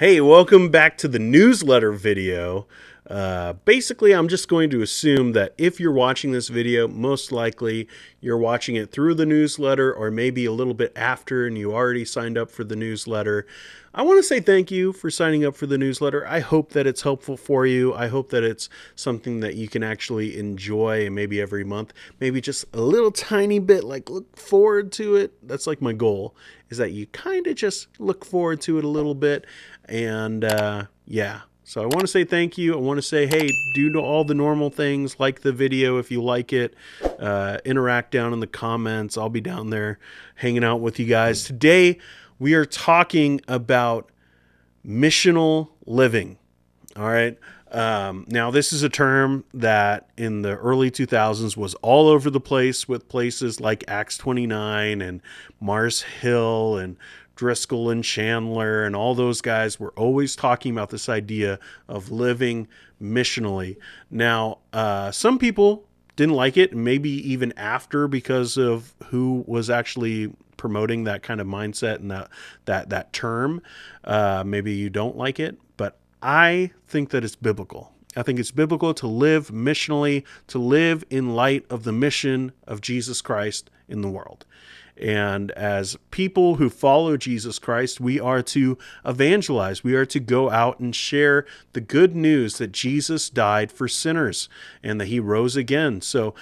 Hey, welcome back to the newsletter video. Basically, I'm just going to assume that if you're watching this video, most likely you're watching it through the newsletter or maybe a little bit after and you already signed up for the newsletter. I want to say thank you for signing up for the newsletter. I hope that it's helpful for you. I hope that it's something that you can actually enjoy and maybe every month, maybe just a little tiny bit, like look forward to it. That's like my goal, is that you kind of just look forward to it a little bit. And yeah, so I want to say thank you. I want to say, hey, do all the normal things, like the video if you like it, interact down in the comments. I'll be down there hanging out with you guys. Today, we are talking about missional living. All right. Now, this is a term that in the early 2000s was all over the place with places like Acts 29 and Mars Hill and Driscoll and Chandler, and all those guys were always talking about this idea of living missionally. Now, some people didn't like it, maybe even after, because of who was actually promoting that kind of mindset and that term. Maybe you don't like it, but I think that it's biblical. I think it's biblical to live missionally, to live in light of the mission of Jesus Christ in the world. And as people who follow Jesus Christ, we are to evangelize. We are to go out and share the good news that Jesus died for sinners and that he rose again. So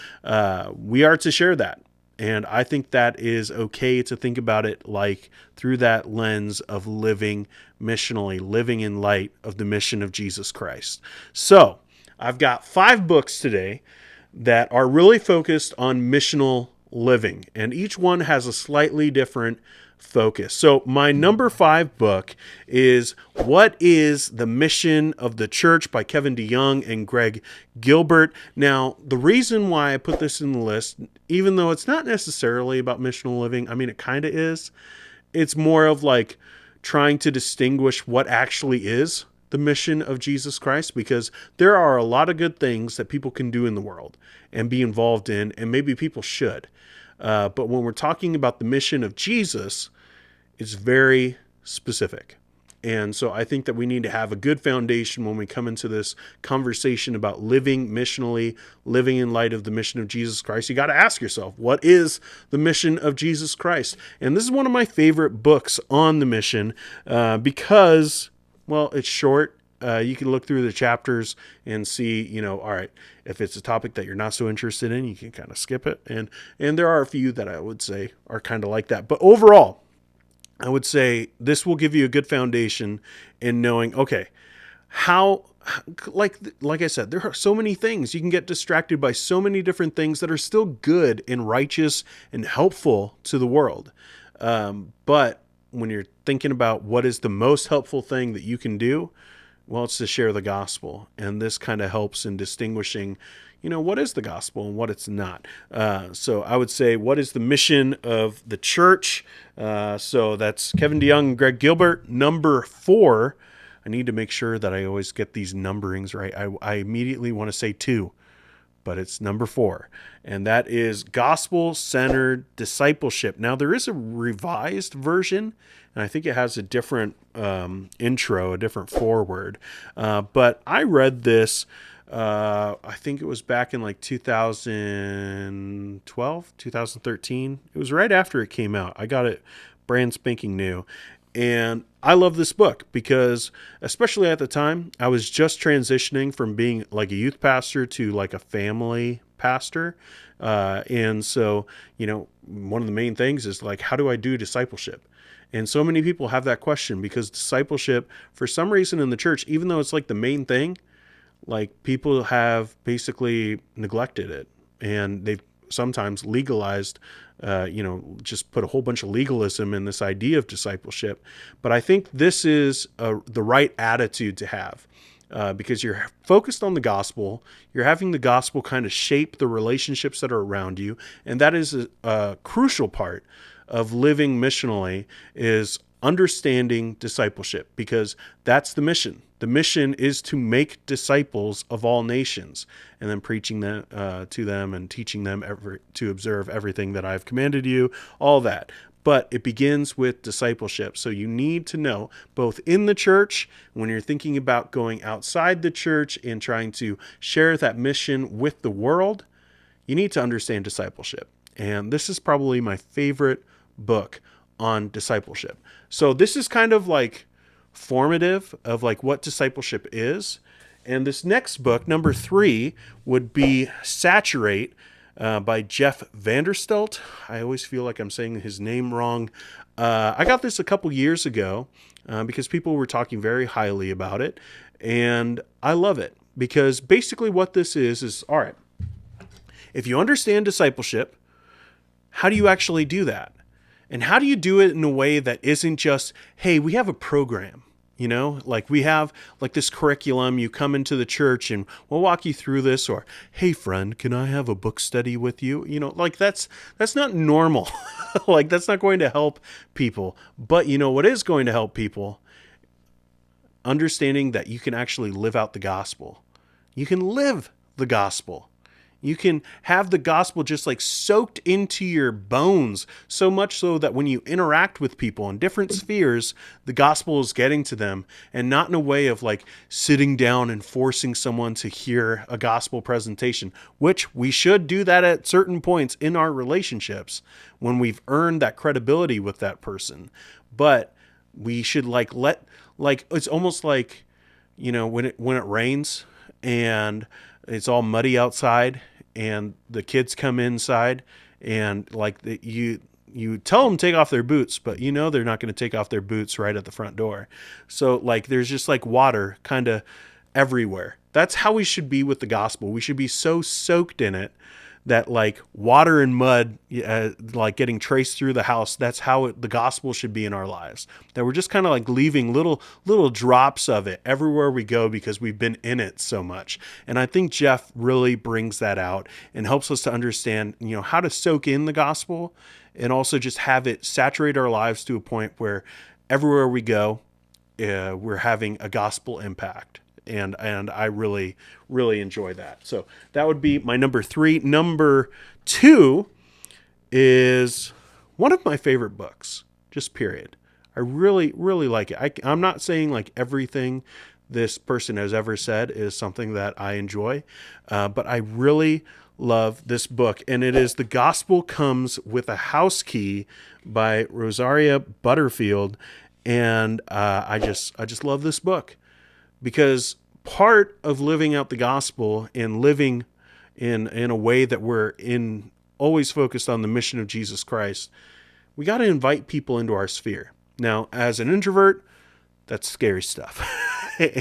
we are to share that. And I think that is okay to think about it like through that lens of living missionally, living in light of the mission of Jesus Christ. So I've got 5 books today that are really focused on missional living, and each one has a slightly different focus. So my number 5 book is What is the Mission of the Church by Kevin DeYoung and Greg Gilbert. Now, the reason why I put this in the list, even though it's not necessarily about missional living, I mean, it kind of is. It's more of like trying to distinguish what actually is the mission of Jesus Christ, because there are a lot of good things that people can do in the world and be involved in, and maybe people should. But when we're talking about the mission of Jesus, it's very specific. And so I think that we need to have a good foundation when we come into this conversation about living missionally, living in light of the mission of Jesus Christ. You got to ask yourself, what is the mission of Jesus Christ? And this is one of my favorite books on the mission because, well, it's short. You can look through the chapters and see, all right, if it's a topic that you're not so interested in, you can kind of skip it. And there are a few that I would say are kind of like that. But overall, I would say this will give you a good foundation in knowing, okay, how, like I said, there are so many things. You can get distracted by so many different things that are still good and righteous and helpful to the world. But when you're thinking about what is the most helpful thing that you can do, well, it's to share the gospel. And this kind of helps in distinguishing, what is the gospel and what it's not. So I would say, what is the mission of the church? So that's Kevin DeYoung and Greg Gilbert. Number 4, I need to make sure that I always get these numberings right. I immediately want to say 2, but it's number 4. And that is Gospel-Centered Discipleship. Now, there is a revised version, and I think it has a different intro, a different foreword. But I read this, I think it was back in like 2012, 2013. It was right after it came out. I got it brand spanking new. And I love this book because, especially at the time, I was just transitioning from being like a youth pastor to like a family pastor. And so, one of the main things is like, how do I do discipleship? And so many people have that question because discipleship, for some reason in the church, even though it's like the main thing, like people have basically neglected it, and they've sometimes legalized, just put a whole bunch of legalism in this idea of discipleship. But I think this is the right attitude to have. Because you're focused on the gospel, you're having the gospel kind of shape the relationships that are around you, and that is a crucial part of living missionally, is understanding discipleship, because that's the mission. The mission is to make disciples of all nations, and then preaching to them and teaching them to observe everything that I've commanded you, all that. but it begins with discipleship. So you need to know, both in the church, when you're thinking about going outside the church and trying to share that mission with the world, you need to understand discipleship. And this is probably my favorite book on discipleship. So this is kind of like formative of like what discipleship is. And this next book, number 3, would be Saturate by Jeff Vanderstelt. I always feel like I'm saying his name wrong. I got this a couple years ago because people were talking very highly about it. And I love it because basically what this is, all right, if you understand discipleship, how do you actually do that? And how do you do it in a way that isn't just, hey, we have a program, like we have like this curriculum, you come into the church and we'll walk you through this, or, hey friend, can I have a book study with you? Like that's not normal. Like that's not going to help people. But what is going to help people? Understanding that you can actually live out the gospel. You can live the gospel. You can have the gospel just like soaked into your bones, so much so that when you interact with people in different spheres, the gospel is getting to them, and not in a way of like sitting down and forcing someone to hear a gospel presentation, which we should do that at certain points in our relationships when we've earned that credibility with that person. But we should it's almost like, when it rains and it's all muddy outside and the kids come inside and you tell them to take off their boots, but they're not going to take off their boots right at the front door. So there's just water kind of everywhere. That's how we should be with the gospel. We should be so soaked in it that water and mud, getting traced through the house, that's how the gospel should be in our lives. That we're just kind of leaving little drops of it everywhere we go because we've been in it so much. And I think Jeff really brings that out and helps us to understand, how to soak in the gospel and also just have it saturate our lives to a point where everywhere we go, we're having a gospel impact. And I really, really enjoy that. So that would be my number 3. Number 2 is one of my favorite books, just period. I really, really like it. I'm not saying everything this person has ever said is something that I enjoy, but I really love this book. And it is The Gospel Comes with a House Key by Rosaria Butterfield. And I just love this book. Because part of living out the gospel and living in a way that we're always focused on the mission of Jesus Christ, we got to invite people into our sphere. Now, as an introvert, that's scary stuff.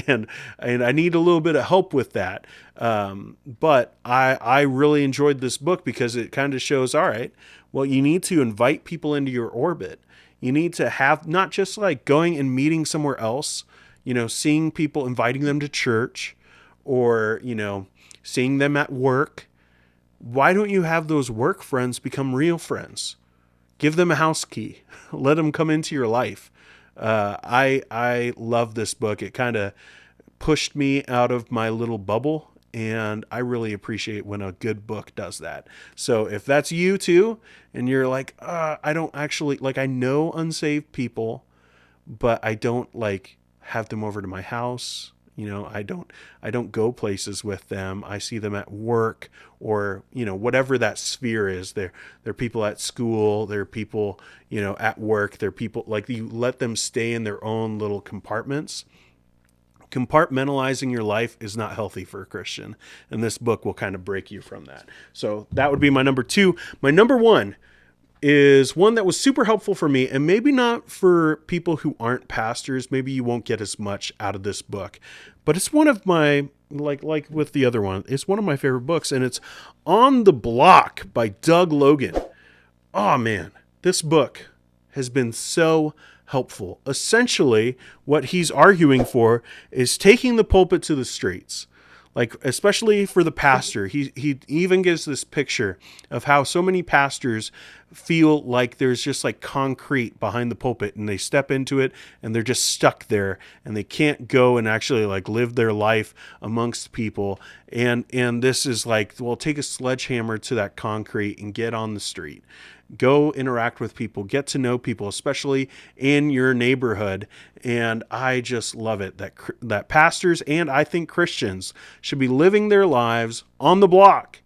and I need a little bit of help with that. But I really enjoyed this book because it kind of shows, all right, well, you need to invite people into your orbit. You need to have not just going and meeting somewhere else, seeing people, inviting them to church, or, seeing them at work. Why don't you have those work friends become real friends? Give them a house key. Let them come into your life. I love this book. It kind of pushed me out of my little bubble, and I really appreciate when a good book does that. So if that's you too, and you're I don't actually, I know unsaved people, but I don't have them over to my house. I don't go places with them. I see them at work or, whatever that sphere is. They're people at school. They're people, at work. They're people you let them stay in their own little compartments. Compartmentalizing your life is not healthy for a Christian. And this book will kind of break you from that. So that would be my number 2. My number 1 is one that was super helpful for me, and maybe not for people who aren't pastors. Maybe you won't get as much out of this book, but it's one of my, like with the other one, it's one of my favorite books, and it's On the Block by Doug Logan. Oh man, this book has been so helpful. Essentially, what he's arguing for is taking the pulpit to the streets. Especially for the pastor, he even gives this picture of how so many pastors feel like there's just like concrete behind the pulpit, and they step into it and they're just stuck there, and they can't go and actually like live their life amongst people. And this is like, well, take a sledgehammer to that concrete and get on the street. Go interact with people, get to know people, especially in your neighborhood. And I just love it that pastors, and I think Christians, should be living their lives on the block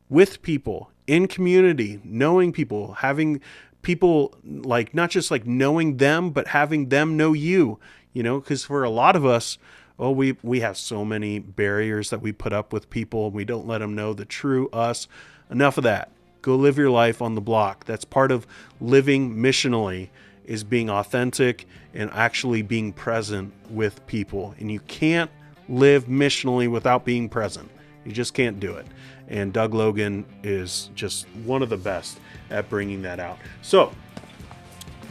with people, in community, knowing people, having people, like, not just like knowing them, but having them know you, because for a lot of us, we have so many barriers that we put up with people. We don't let them know the true us. Enough of that. Go live your life on the block. That's part of living missionally, is being authentic and actually being present with people. And you can't live missionally without being present. You just can't do it. And Doug Logan is just one of the best at bringing that out. So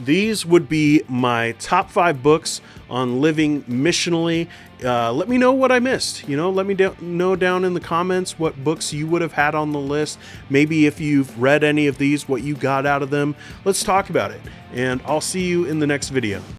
these would be my top 5 books on living missionally. Let me know what I missed. Let me know down in the comments what books you would have had on the list. Maybe if you've read any of these, what you got out of them. Let's talk about it. And I'll see you in the next video.